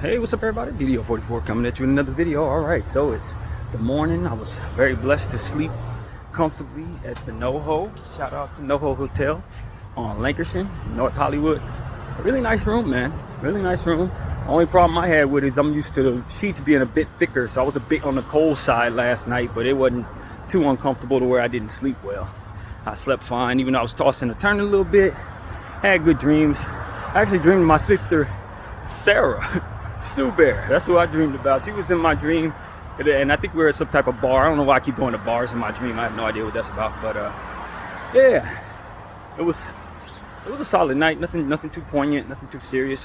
Hey, what's up everybody? BDF 44 coming at you with another video. Alright, so it's the morning. I was very blessed to sleep comfortably at the NoHo. Shout out to NoHo Hotel on Lancashire, North Hollywood. A really nice room, man. Really nice room. Only problem I had with it is I'm used to the sheets being a bit thicker, so I was a bit on the cold side last night, but it wasn't too uncomfortable to where I didn't sleep well. I slept fine, even though I was tossing and turning a little bit. Had good dreams. I actually dreamed of my sister, Sarah. Sue Bear, that's who I dreamed about. She was in my dream, and I think we were at some type of bar. I don't know why I keep going to bars in my dream. I have no idea what that's about, but yeah, it was a solid night. Nothing too poignant, nothing too serious.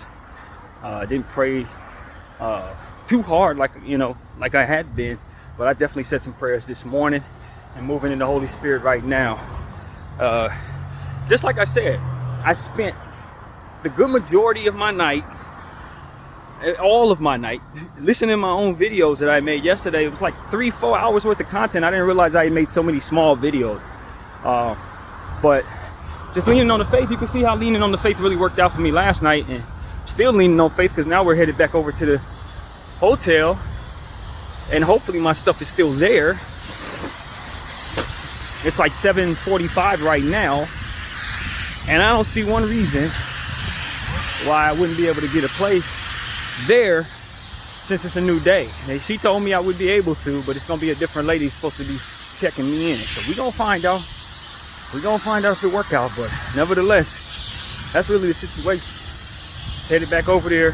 I didn't pray too hard like I had been, but I definitely said some prayers this morning and moving in the Holy Spirit right now. Just like I said, I spent the good majority of my night, all of my night, listening to my own videos that I made yesterday. It was like 3-4 hours worth of content. I didn't realize I had made so many small videos. But just leaning on the faith, you can see how leaning on the faith really worked out for me last night, and still leaning on faith because now we're headed back over to the hotel and hopefully my stuff is still there. It's like 7:45 right now, and I don't see one reason why I wouldn't be able to get a place there since it's a new day. And she told me I would be able to, but it's gonna be a different lady supposed to be checking me in. So we're gonna find out. We're gonna find out if it work out, but nevertheless, that's really the situation. Headed back over there,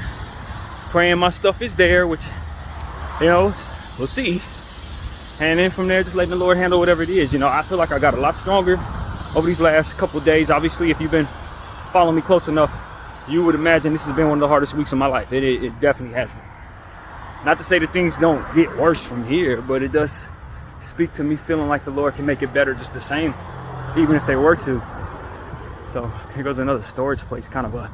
praying my stuff is there, which, we'll see. And then from there, just letting the Lord handle whatever it is. I feel like I got a lot stronger over these last couple of days. Obviously, if you've been following me close enough, you would imagine this has been one of the hardest weeks of my life. It definitely has been. Not to say that things don't get worse from here, but it does speak to me feeling like the Lord can make it better just the same, even if they were to. So here goes another storage place, kind of a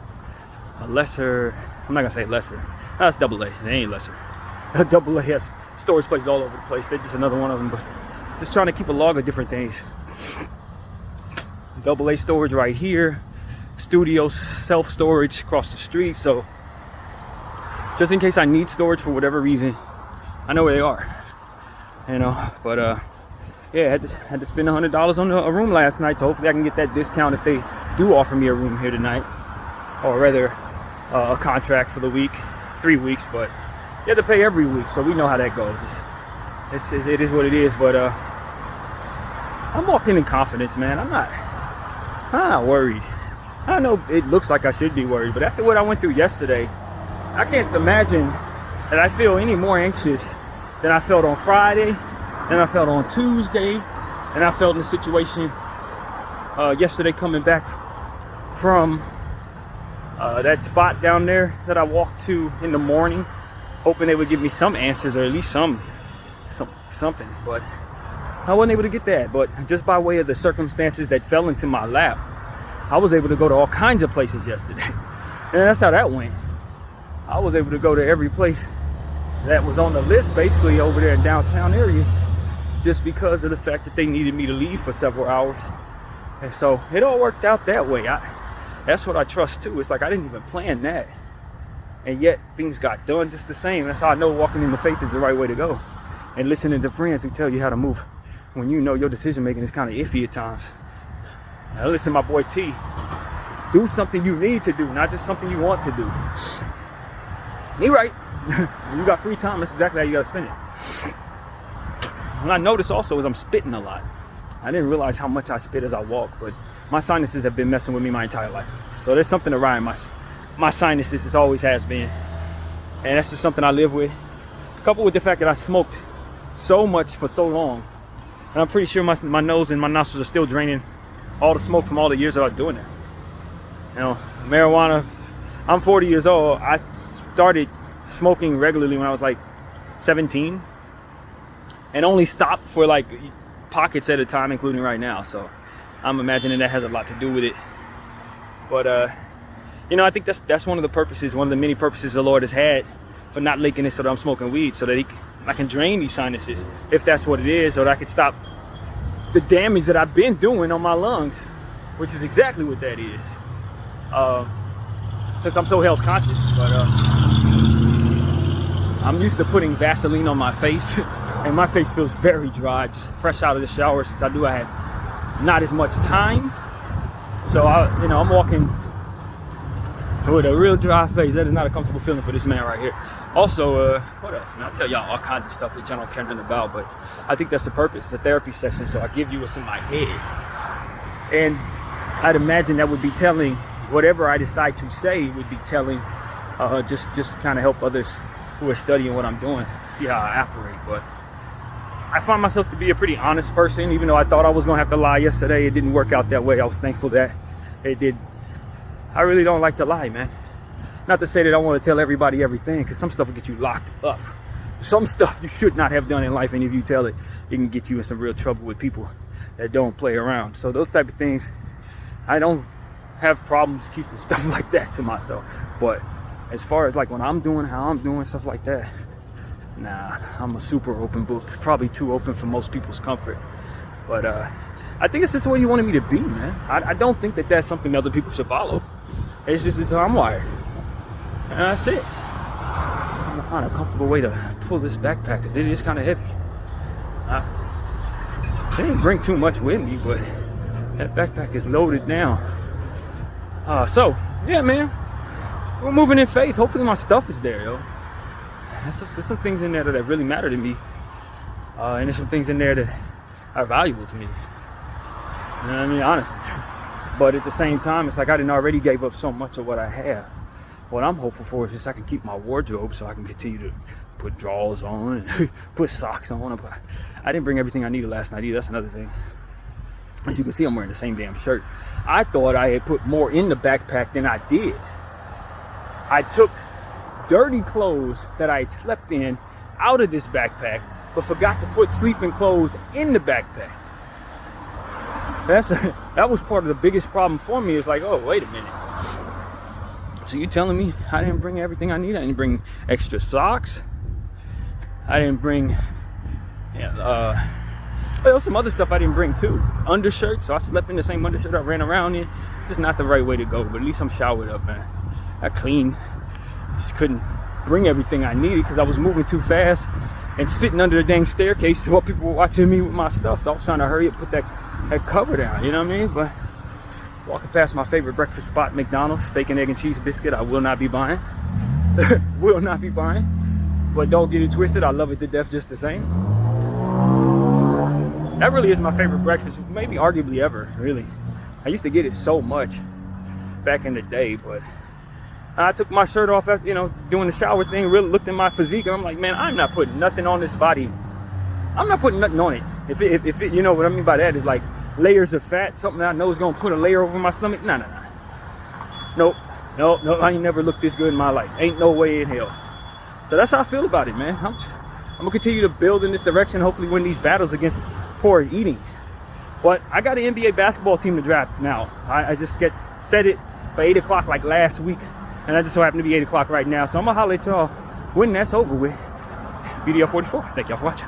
lesser, I'm not gonna say lesser. That's AA, they ain't lesser. AA has storage places all over the place. They're just another one of them, but just trying to keep a log of different things. AA storage right here. Studio self-storage across the street, so just in case I need storage for whatever reason, I know where they are. But yeah, I had to spend $100 on a room last night, so hopefully I can get that discount if they do offer me a room here tonight, or rather a contract for the week, 3 weeks. But you have to pay every week, so we know how that goes. It is what it is. But I'm walking in confidence, man. I'm not worried. I know it looks like I should be worried, but after what I went through yesterday, I can't imagine that I feel any more anxious than I felt on Friday, than I felt on Tuesday, and I felt in the situation yesterday coming back from that spot down there that I walked to in the morning, hoping they would give me some answers or at least something. But I wasn't able to get that. But just by way of the circumstances that fell into my lap, I was able to go to all kinds of places yesterday. And that's how that went. I was able to go to every place that was on the list, basically over there in downtown area, just because of the fact that they needed me to leave for several hours. And so it all worked out that way. That's what I trust too. It's like I didn't even plan that, and yet things got done just the same. That's how I know walking in the faith is the right way to go. And listening to friends who tell you how to move when you know your decision making is kind of iffy at times. Now listen, my boy T, do something you need to do, not just something you want to do. Me right. When you got free time, that's exactly how you gotta spend it. And I noticed also is I'm spitting a lot. I didn't realize how much I spit as I walk, but my sinuses have been messing with me my entire life. So there's something awry in my sinuses. It always has been. And that's just something I live with. Coupled with the fact that I smoked so much for so long. And I'm pretty sure my nose and my nostrils are still draining all the smoke from all the years that I was doing it. Marijuana, I'm 40 years old. I started smoking regularly when I was like 17 and only stopped for like pockets at a time, including right now. So I'm imagining that has a lot to do with it. But I think that's one of the purposes, one of the many purposes the Lord has had for not leaking it, so that I'm smoking weed, so that I can drain these sinuses, if that's what it is, so that I can stop the damage that I've been doing on my lungs, which is exactly what that is. Since I'm so health conscious. But I'm used to putting Vaseline on my face, and my face feels very dry, just fresh out of the shower. Since I had not as much time, so I'm walking with a real dry face. That is not a comfortable feeling for this man right here. Also, what else? And I'll tell y'all all kinds of stuff that y'all don't care nothing about, but I think that's the purpose. It's a therapy session, so I give you what's in my head. And I'd imagine that would be telling, whatever I decide to say would be telling, just to kind of help others who are studying what I'm doing, see how I operate. But I find myself to be a pretty honest person, even though I thought I was gonna have to lie yesterday. It didn't work out that way. I was thankful that it did. I really don't like to lie, man. Not to say that I want to tell everybody everything, because some stuff will get you locked up. Some stuff you should not have done in life, and if you tell it, it can get you in some real trouble with people that don't play around. So those type of things, I don't have problems keeping stuff like that to myself. But as far as like when I'm doing, how I'm doing, stuff like that, nah, I'm a super open book. Probably too open for most people's comfort. But I think it's just the way you wanted me to be, man. I don't think that that's something other people should follow. It's just how I'm wired. And that's it. I'm trying to find a comfortable way to pull this backpack, because it is kind of heavy. I didn't bring too much with me, but that backpack is loaded now. So, yeah, man. We're moving in faith. Hopefully my stuff is there, yo. There's some things in there that really matter to me. And there's some things in there that are valuable to me. You know what I mean? Honestly. But at the same time, it's like I didn't already gave up so much of what I have. What I'm hopeful for is just I can keep my wardrobe so I can continue to put drawers on and put socks on. I didn't bring everything I needed last night either. That's another thing. As you can see, I'm wearing the same damn shirt. I thought I had put more in the backpack than I did. I took dirty clothes that I had slept in out of this backpack, but forgot to put sleeping clothes in the backpack. That was part of the biggest problem for me. It's like, oh, wait a minute. So you telling me I didn't bring everything I need? I didn't bring extra socks. I didn't bring, some other stuff I didn't bring too. Undershirts. So I slept in the same undershirt I ran around in. It's just not the right way to go. But at least I'm showered up, man. I cleaned. Just couldn't bring everything I needed because I was moving too fast and sitting under the dang staircase while people were watching me with my stuff. So I was trying to hurry up, put that cover down, you know what I mean? But walking past my favorite breakfast spot, McDonald's, bacon, egg, and cheese biscuit, I will not be buying. Will not be buying. But don't get it twisted, I love it to death just the same. That really is my favorite breakfast, maybe arguably ever, really. I used to get it so much back in the day, but I took my shirt off after, doing the shower thing, really looked at my physique, and I'm like, man, I'm not putting nothing on this body. I'm not putting nothing on it. If it, you know what I mean by that, is like layers of fat, something that I know is gonna put a layer over my stomach. Nah. Nope, I ain't never looked this good in my life. Ain't no way in hell. So that's how I feel about it, man. I'm gonna continue to build in this direction, hopefully win these battles against poor eating. But I got an NBA basketball team to draft now. I just set it for 8 o'clock like last week, and I just so happen to be 8 o'clock right now. So I'm gonna holler at y'all when that's over with. BDF 44. Thank y'all for watching.